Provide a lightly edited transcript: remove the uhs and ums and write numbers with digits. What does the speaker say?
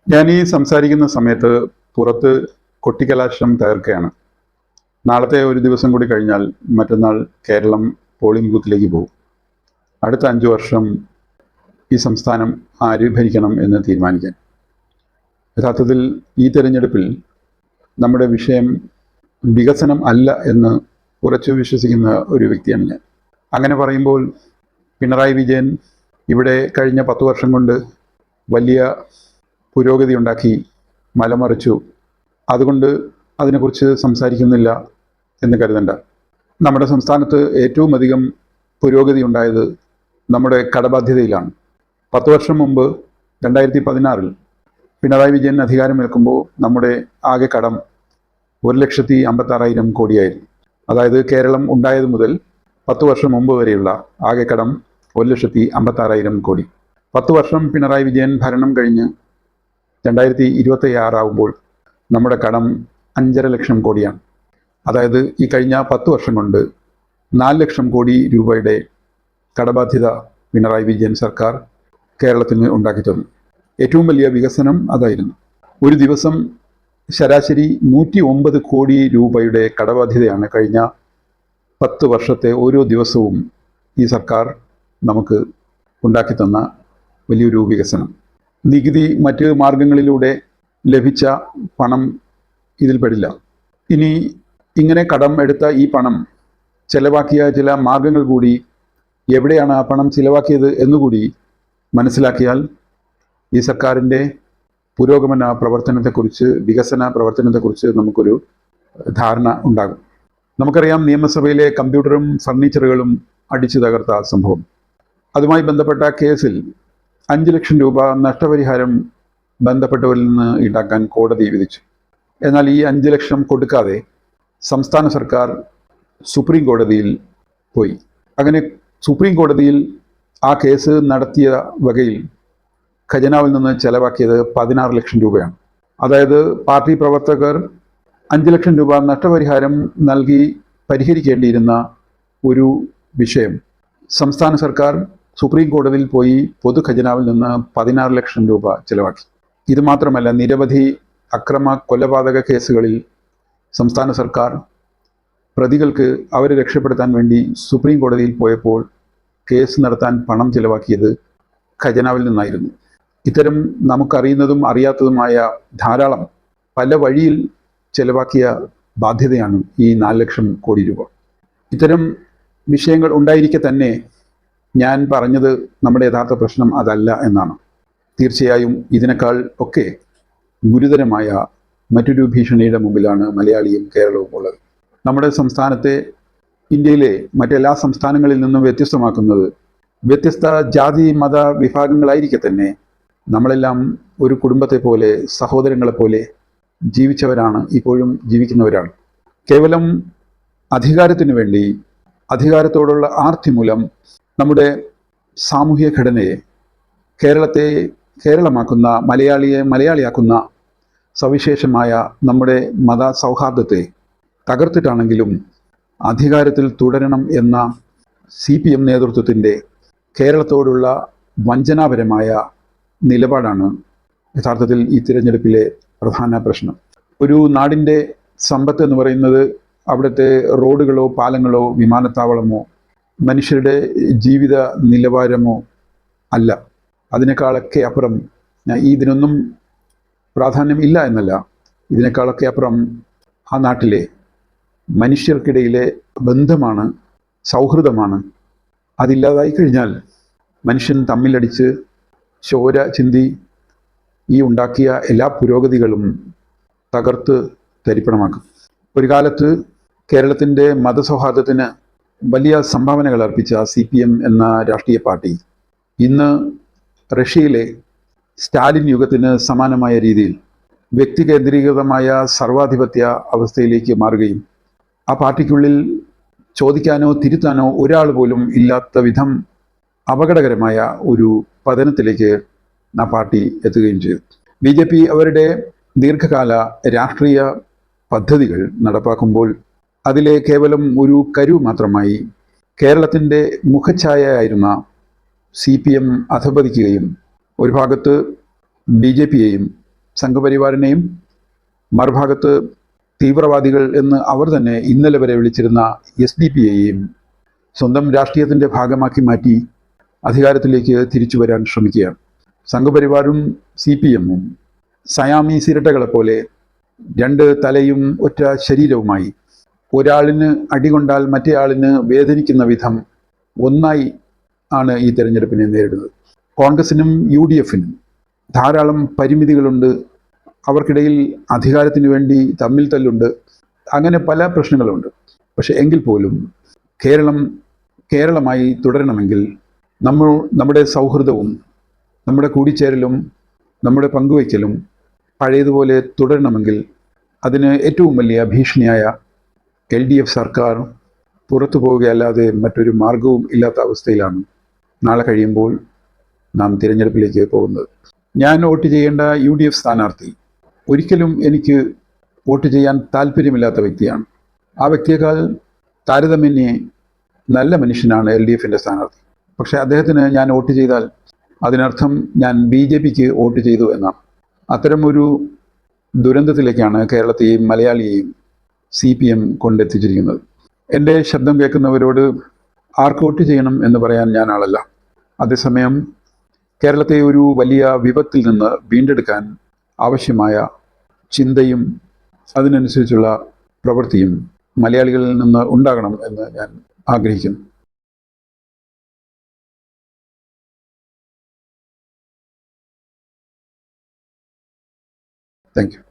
ഞാൻ ഈ സംസാരിക്കുന്ന സമയത്ത് പുറത്ത് കൊട്ടിക്കലാശം തകർക്കുകയാണ്. നാളത്തെ ഒരു ദിവസം കൂടി കഴിഞ്ഞാൽ മറ്റന്നാൾ കേരളം പോളിംഗ് ബൂത്തിലേക്ക് പോകും. അടുത്ത 5 വർഷം ഈ സംസ്ഥാനം ആര് ഭരിക്കണം എന്ന് തീരുമാനിക്കാൻ. യഥാർത്ഥത്തിൽ ഈ തെരഞ്ഞെടുപ്പിൽ നമ്മുടെ വിഷയം വികസനം അല്ല എന്ന് ഉറച്ചു വിശ്വസിക്കുന്ന ഒരു വ്യക്തിയാണ് ഞാൻ. അങ്ങനെ പറയുമ്പോൾ പിണറായി വിജയൻ ഇവിടെ കഴിഞ്ഞ 10 വർഷം കൊണ്ട് വലിയ പുരോഗതി ഉണ്ടാക്കി, മലമറിച്ചു, അതുകൊണ്ട് അതിനെക്കുറിച്ച് സംസാരിക്കുന്നില്ല എന്ന് കരുതണ്ട. നമ്മുടെ സംസ്ഥാനത്ത് ഏറ്റവും അധികം പുരോഗതി ഉണ്ടായത് നമ്മുടെ കടബാധ്യതയിലാണ്. 10 വർഷം മുമ്പ് 2016 പിണറായി വിജയൻ അധികാരമേൽക്കുമ്പോൾ നമ്മുടെ ആകെ കടം 1,56,000 കോടിയായിരുന്നു. അതായത് കേരളം ഉണ്ടായത് മുതൽ 10 വർഷം മുമ്പ് വരെയുള്ള ആകെ കടം 1,56,000 കോടി. 10 വർഷം പിണറായി വിജയൻ ഭരണം കഴിഞ്ഞ് 2026 ആകുമ്പോൾ നമ്മുടെ കടം 5,50,000 ലക്ഷം കോടിയാണ്. അതായത് ഈ കഴിഞ്ഞ 10 വർഷം കൊണ്ട് 4 ലക്ഷം കോടി രൂപയുടെ കടബാധ്യത പിണറായി വിജയൻ സർക്കാർ കേരളത്തിന് ഉണ്ടാക്കി തന്നു. ഏറ്റവും വലിയ വികസനം അതായിരുന്നു. ഒരു ദിവസം ശരാശരി 109 കോടി രൂപയുടെ കടബാധ്യതയാണ് കഴിഞ്ഞ 10 വർഷത്തെ ഓരോ ദിവസവും ഈ സർക്കാർ നമുക്ക് ഉണ്ടാക്കി തന്ന വലിയൊരു വികസനം. നികുതി മറ്റ് മാർഗങ്ങളിലൂടെ ലഭിച്ച പണം ഇതിൽ പെടില്ല. ഇനി ഇങ്ങനെ കടം എടുത്ത ഈ പണം ചെലവാക്കിയ ചില മാർഗങ്ങൾ കൂടി, എവിടെയാണ് ആ പണം ചിലവാക്കിയത് എന്നുകൂടി മനസ്സിലാക്കിയാൽ ഈ സർക്കാരിൻ്റെ പുരോഗമന പ്രവർത്തനത്തെക്കുറിച്ച്, വികസന പ്രവർത്തനത്തെക്കുറിച്ച് നമുക്കൊരു ധാരണ ഉണ്ടാകും. നമുക്കറിയാം, നിയമസഭയിലെ കമ്പ്യൂട്ടറും ഫർണിച്ചറുകളും അടിച്ചു തകർത്ത സംഭവം. അതുമായി ബന്ധപ്പെട്ട കേസിൽ 5 ലക്ഷം രൂപ നഷ്ടപരിഹാരം ബന്ധപ്പെട്ടവരിൽ നിന്ന് ഈടാക്കാൻ കോടതി വിധിച്ചു. എന്നാൽ ഈ 5 ലക്ഷം കൊടുക്കാതെ സംസ്ഥാന സർക്കാർ സുപ്രീം കോടതിയിൽ പോയി. അങ്ങനെ സുപ്രീം കോടതിയിൽ ആ കേസ് നടത്തിയ വകയിൽ ഖജനാവിൽ നിന്ന് ചെലവാക്കിയത് 16 ലക്ഷം രൂപയാണ്. അതായത് പാർട്ടി പ്രവർത്തകർ 5 ലക്ഷം രൂപ നഷ്ടപരിഹാരം നൽകി പരിഹരിക്കേണ്ടിയിരുന്ന ഒരു വിഷയം സംസ്ഥാന സർക്കാർ സുപ്രീം കോടതിയിൽ പോയി പൊതു ഖജനാവിൽ നിന്ന് 16 ലക്ഷം രൂപ ചെലവാക്കി. ഇത് മാത്രമല്ല, നിരവധി അക്രമ കൊലപാതക കേസുകളിൽ സംസ്ഥാന സർക്കാർ പ്രതികൾക്ക് അവരെ രക്ഷപ്പെടുത്താൻ വേണ്ടി സുപ്രീം കോടതിയിൽ പോയപ്പോൾ കേസ് നടത്താൻ പണം ചെലവാക്കിയത് ഖജനാവിൽ നിന്നായിരുന്നു. ഇത്തരം നമുക്കറിയുന്നതും അറിയാത്തതുമായ ധാരാളം പല വഴിയിൽ ചെലവാക്കിയ ബാധ്യതയാണ് ഈ 4 ലക്ഷം കോടി രൂപ. ഇത്തരം വിഷയങ്ങൾ ഉണ്ടായിരിക്കെ തന്നെ ഞാൻ പറഞ്ഞത് നമ്മുടെ യഥാർത്ഥ പ്രശ്നം അതല്ല എന്നാണ്. തീർച്ചയായും ഇതിനേക്കാൾ ഒക്കെ ഗുരുതരമായ മറ്റൊരു ഭീഷണിയുടെ മുമ്പിലാണ് മലയാളിയും കേരളവും ഉള്ളത്. നമ്മുടെ സംസ്ഥാനത്തെ ഇന്ത്യയിലെ മറ്റെല്ലാ സംസ്ഥാനങ്ങളിൽ നിന്നും വ്യത്യസ്തമാക്കുന്നത് വ്യത്യസ്ത ജാതി മത വിഭാഗങ്ങളായിരിക്കെ തന്നെ നമ്മളെല്ലാം ഒരു കുടുംബത്തെ പോലെ, സഹോദരങ്ങളെപ്പോലെ ജീവിച്ചവരാണ്, ഇപ്പോഴും ജീവിക്കുന്നവരാണ്. കേവലം അധികാരത്തിനു വേണ്ടി, അധികാരത്തോടുള്ള ആർത്തി മൂലം നമ്മുടെ സാമൂഹ്യ ഘടനയെ, കേരളത്തെ കേരളമാക്കുന്ന, മലയാളിയെ മലയാളിയാക്കുന്ന സവിശേഷമായ നമ്മുടെ മത സൗഹാർദ്ദത്തെ തകർത്തിട്ടാണെങ്കിലും അധികാരത്തിൽ തുടരണം എന്ന CPM നേതൃത്വത്തിൻ്റെ കേരളത്തോടുള്ള വഞ്ചനാപരമായ നിലപാടാണ് യഥാർത്ഥത്തിൽ ഈ തിരഞ്ഞെടുപ്പിലെ പ്രധാന പ്രശ്നം. ഒരു നാടിൻ്റെ സമ്പത്ത് എന്ന് പറയുന്നത് അവിടുത്തെ റോഡുകളോ പാലങ്ങളോ വിമാനത്താവളമോ മനുഷ്യരുടെ ജീവിത നിലവാരമോ അല്ല. അതിനേക്കാളൊക്കെ അപ്പുറം, ഇതിനൊന്നും പ്രാധാന്യം ഇല്ല എന്നല്ല, ഇതിനേക്കാളൊക്കെ അപ്പുറം ആ നാട്ടിലെ മനുഷ്യർക്കിടയിലെ ബന്ധമാണ്, സൗഹൃദമാണ്. അതില്ലാതായി കഴിഞ്ഞാൽ മനുഷ്യൻ തമ്മിലടിച്ച് ചോര ചിന്തി ഈ ഉണ്ടാക്കിയ എല്ലാ പുരോഗതികളും തകർത്ത് തരിപ്പണമാക്കും. ഒരു കാലത്ത് കേരളത്തിൻ്റെ മതസൗഹാർദ്ദത്തിന് വലിയ സംഭാവനകൾ അർപ്പിച്ച CPM എന്ന രാഷ്ട്രീയ പാർട്ടി ഇന്ന് റഷ്യയിലെ സ്റ്റാലിൻ യുഗത്തിന് സമാനമായ രീതിയിൽ വ്യക്തികേന്ദ്രീകൃതമായ സർവാധിപത്യ അവസ്ഥയിലേക്ക് മാറുകയും ആ പാർട്ടിക്കുള്ളിൽ ചോദിക്കാനോ തിരുത്താനോ ഒരാൾ പോലും ഇല്ലാത്ത വിധം അപകടകരമായ ഒരു പതനത്തിലേക്ക് ആ പാർട്ടി എത്തുകയും ചെയ്തു. BJP അവരുടെ ദീർഘകാല രാഷ്ട്രീയ പദ്ധതികൾ നടപ്പാക്കുമ്പോൾ അതിലെ കേവലം ഒരു കരു മാത്രമായി കേരളത്തിൻ്റെ മുഖഛായയായിരുന്ന CPM അധപതിക്കുകയും ഒരു ഭാഗത്ത് BJPയെയും സംഘപരിവാറിനെയും മറുഭാഗത്ത് തീവ്രവാദികൾ എന്ന് അവർ തന്നെ ഇന്നലെ വരെ വിളിച്ചിരുന്ന SDP-യെയും സ്വന്തം രാഷ്ട്രീയത്തിൻ്റെ ഭാഗമാക്കി മാറ്റി അധികാരത്തിലേക്ക് തിരിച്ചു വരാൻ ശ്രമിക്കുകയാണ്. സംഘപരിവാറും CPM-ഉം സയാമീസ് ഇരട്ടകളെപ്പോലെ രണ്ട് തലയും ഒറ്റ ശരീരവുമായി ഒരാളിന് അടികൊണ്ടാൽ മറ്റേ ആളിന് വേദനിക്കുന്ന വിധം ഒന്നായി ആണ് ഈ തെരഞ്ഞെടുപ്പിനെ നേരിടുന്നത്. കോൺഗ്രസിനും UDF-നും ധാരാളം പരിമിതികളുണ്ട്. അവർക്കിടയിൽ അധികാരത്തിന് വേണ്ടി തമ്മിൽ തല്ലുണ്ട്. അങ്ങനെ പല പ്രശ്നങ്ങളുണ്ട്. പക്ഷെ എങ്കിൽ പോലും കേരളമായി തുടരണമെങ്കിൽ നമ്മുടെ സൗഹൃദവും നമ്മുടെ കൂടിച്ചേരലും നമ്മുടെ പങ്കുവയ്ക്കലും പഴയതുപോലെ തുടരണമെങ്കിൽ അതിന് ഏറ്റവും വലിയ ഭീഷണിയായ LDF സർക്കാർ പുറത്തു പോവുകയല്ലാതെ മറ്റൊരു മാർഗവും ഇല്ലാത്ത അവസ്ഥയിലാണ് നാളെ കഴിയുമ്പോൾ നാം തിരഞ്ഞെടുപ്പിലേക്ക് പോകുന്നത്. ഞാൻ വോട്ട് ചെയ്യേണ്ട UDF സ്ഥാനാർത്ഥി ഒരിക്കലും എനിക്ക് വോട്ട് ചെയ്യാൻ താല്പര്യമില്ലാത്ത വ്യക്തിയാണ്. ആ വ്യക്തിയേക്കാൾ താരതമ്യേന നല്ല മനുഷ്യനാണ് LDF-ൻ്റെ സ്ഥാനാർത്ഥി. പക്ഷേ അദ്ദേഹത്തിന് ഞാൻ വോട്ട് ചെയ്താൽ അതിനർത്ഥം ഞാൻ BJP-ക്ക് വോട്ട് ചെയ്തു എന്നാണ്. അത്തരമൊരു ദുരന്തത്തിലേക്കാണ് കേരളത്തെയും മലയാളിയെയും CPM കൊണ്ടെത്തിച്ചിരിക്കുന്നത്. എൻ്റെ ശബ്ദം കേൾക്കുന്നവരോട് ആർക്ക് വോട്ട് ചെയ്യണം എന്ന് പറയാൻ ഞാൻ ആളല്ല. അതേസമയം കേരളത്തെ ഒരു വലിയ വിപത്തിൽ നിന്ന് വീണ്ടെടുക്കാൻ ആവശ്യമായ ചിന്തയും അതിനനുസരിച്ചുള്ള പ്രവൃത്തിയും മലയാളികളിൽ നിന്ന് ഉണ്ടാകണം എന്ന് ഞാൻ ആഗ്രഹിക്കുന്നു. Thank you.